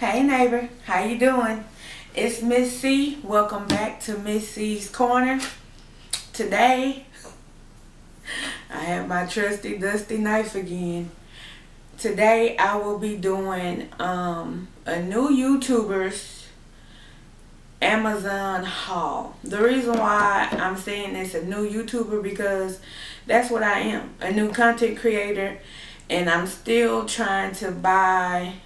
Hey neighbor, how you doing? It's Miss C. Welcome back to Miss C's Corner. Today, I have my trusty dusty knife again. Today I will be doing a new YouTubers Amazon haul. The reason why I'm saying it's a new YouTuber because that's what I am, a new content creator, and I'm still trying to buy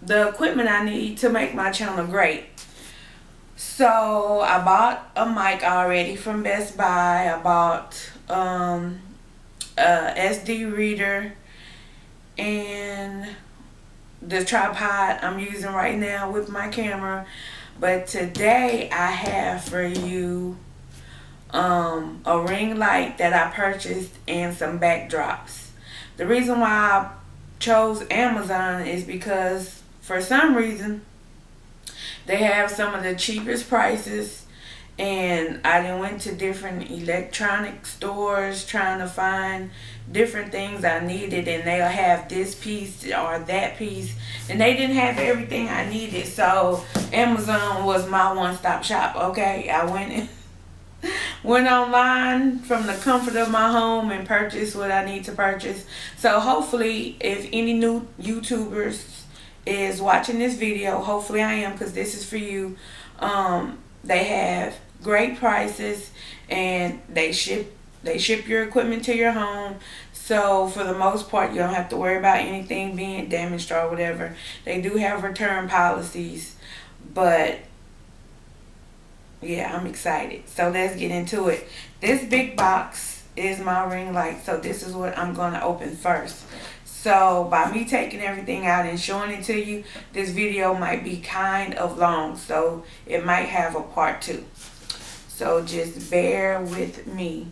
the equipment I need to make my channel great. So I bought a mic already from Best Buy. I bought a SD reader and the tripod I'm using right now with my camera. But today I have for you a ring light that I purchased and some backdrops. The reason why I chose Amazon is because for some reason they have some of the cheapest prices, and I done went to different electronic stores trying to find different things I needed, and they'll have this piece or that piece, and they didn't have everything I needed. So Amazon was my one-stop shop. Okay, I went online from the comfort of my home and purchased what I need to purchase. So hopefully, if any new YouTubers is watching this video, hopefully I am, because this is for you. They have great prices and they ship your equipment to your home. So for the most part, you don't have to worry about anything being damaged or whatever. They do have return policies, but yeah, I'm excited. So let's get into it. This big box is my ring light, so this is what I'm going to open first. So by me taking everything out and showing it to you, this video might be kind of long, so it might have a part 2. So just bear with me.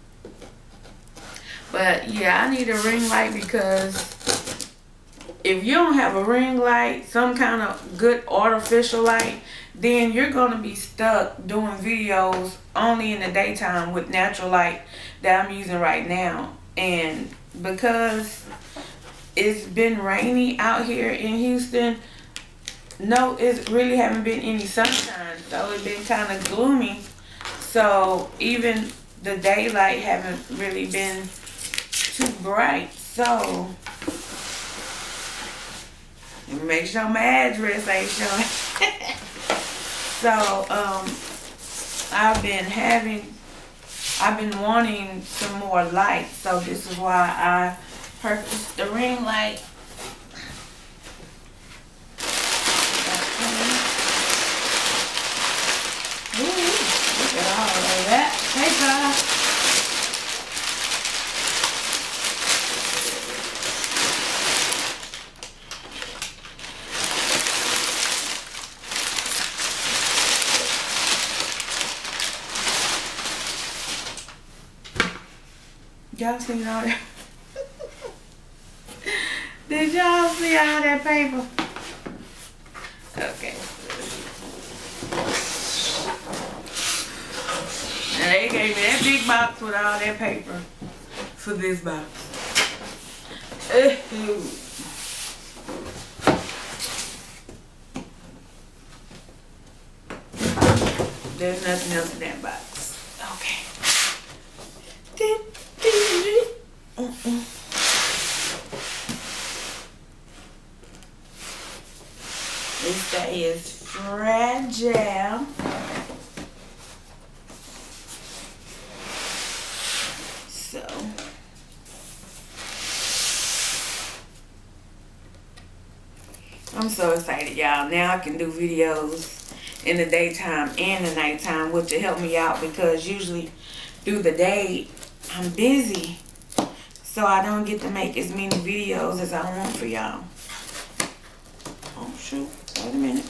But yeah, I need a ring light because if you don't have a ring light, some kind of good artificial light, then you're going to be stuck doing videos only in the daytime with natural light that I'm using right now. And because it's been rainy out here in Houston, no, it really haven't been any sunshine, so it's been kind of gloomy. So even the daylight haven't really been too bright. So make sure my address ain't showing. So I've been wanting some more light, so this is why I purchased the ring light. Ooh, look at all of that paper. Y'all seen all that? Did y'all see all that paper? Okay. And they gave me that big box with all that paper for this box. There's nothing else in that box. Okay. This guy is fragile. So I'm so excited, y'all. Now I can do videos in the daytime and the nighttime, which will help me out because usually through the day I'm busy, so I don't get to make as many videos as I want for y'all. Oh shoot, wait a minute.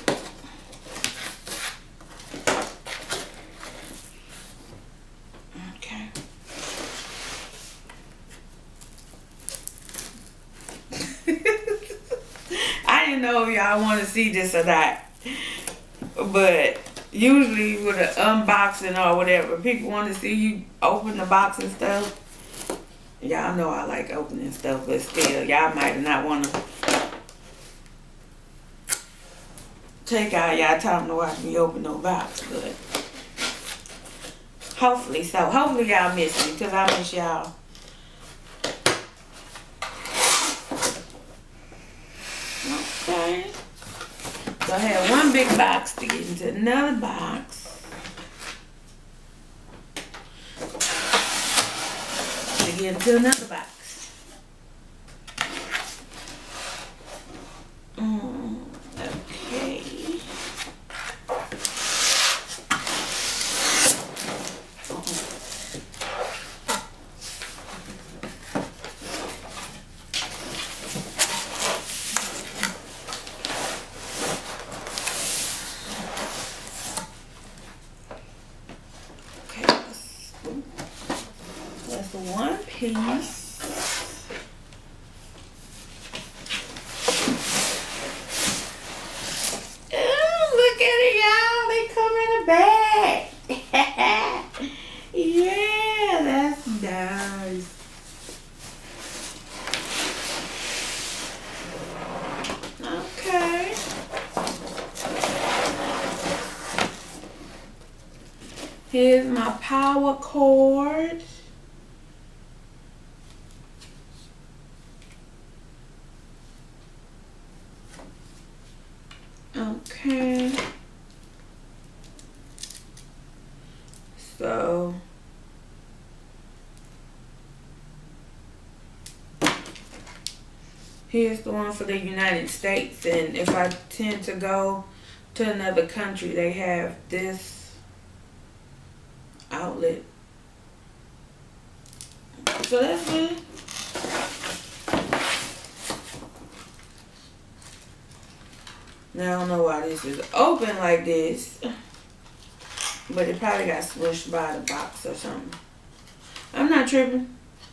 Okay. I didn't know if y'all want to see this or not, but usually with an unboxing or whatever, people want to see you open the box and stuff. Y'all know I like opening stuff, but still, y'all might not want to take out y'all time to watch me open no box, but hopefully so. Hopefully y'all miss me, because I miss y'all. Okay. So I have one big box to get into another box. To get into another box. Okay. That's one piece. Look at it, y'all. They come in the bag. Yeah, that's nice. Okay. Here's my power cord. Okay. So here's the one for the United States, and if I tend to go to another country, they have this outlet. So that's good. Now I don't know why this is open like this, but it probably got smushed by the box or something. I'm not tripping,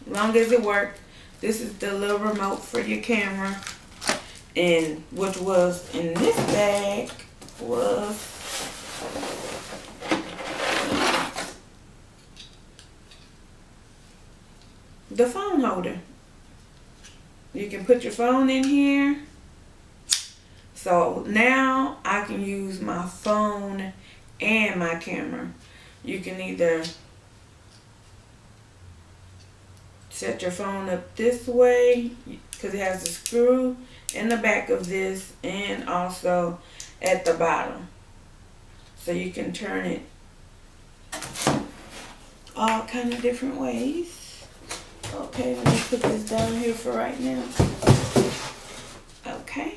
as long as it worked. This is the little remote for your camera, and which was in this bag was the phone holder. You can put your phone in here. So now I can use my phone and my camera. You can either set your phone up this way, because it has a screw in the back of this and also at the bottom. So you can turn it all kind of different ways. Okay, let me put this down here for right now. Okay.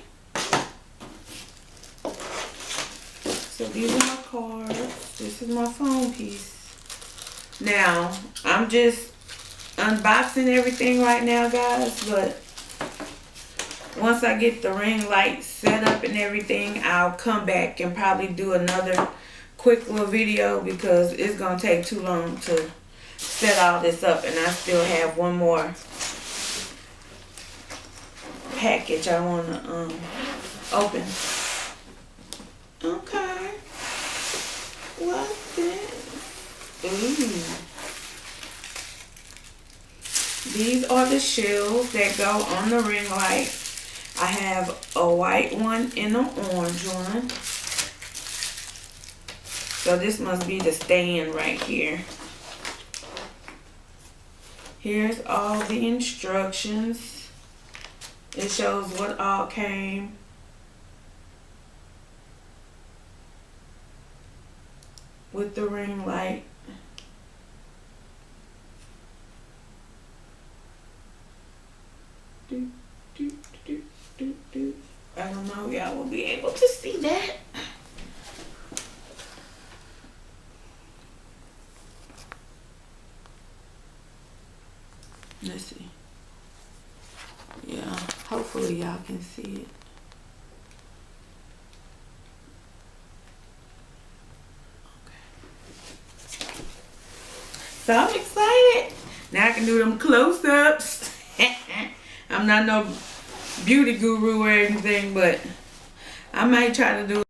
So these are my cards. This is my phone piece. Now, I'm just unboxing everything right now, guys, but once I get the ring light set up and everything, I'll come back and probably do another quick little video, because it's going to take too long to set all this up, and I still have one more package I want to open. Okay. What's this? Ooh. These are the shells that go on the ring light. I have a white one and an orange one. So this must be the stand right here. Here's all the instructions. It shows what all came. With the ring light. I don't know if y'all will be able to see that. Let's see. Yeah, hopefully y'all can see it. So I'm excited. Now I can do them close-ups. I'm not no beauty guru or anything, but I might try to do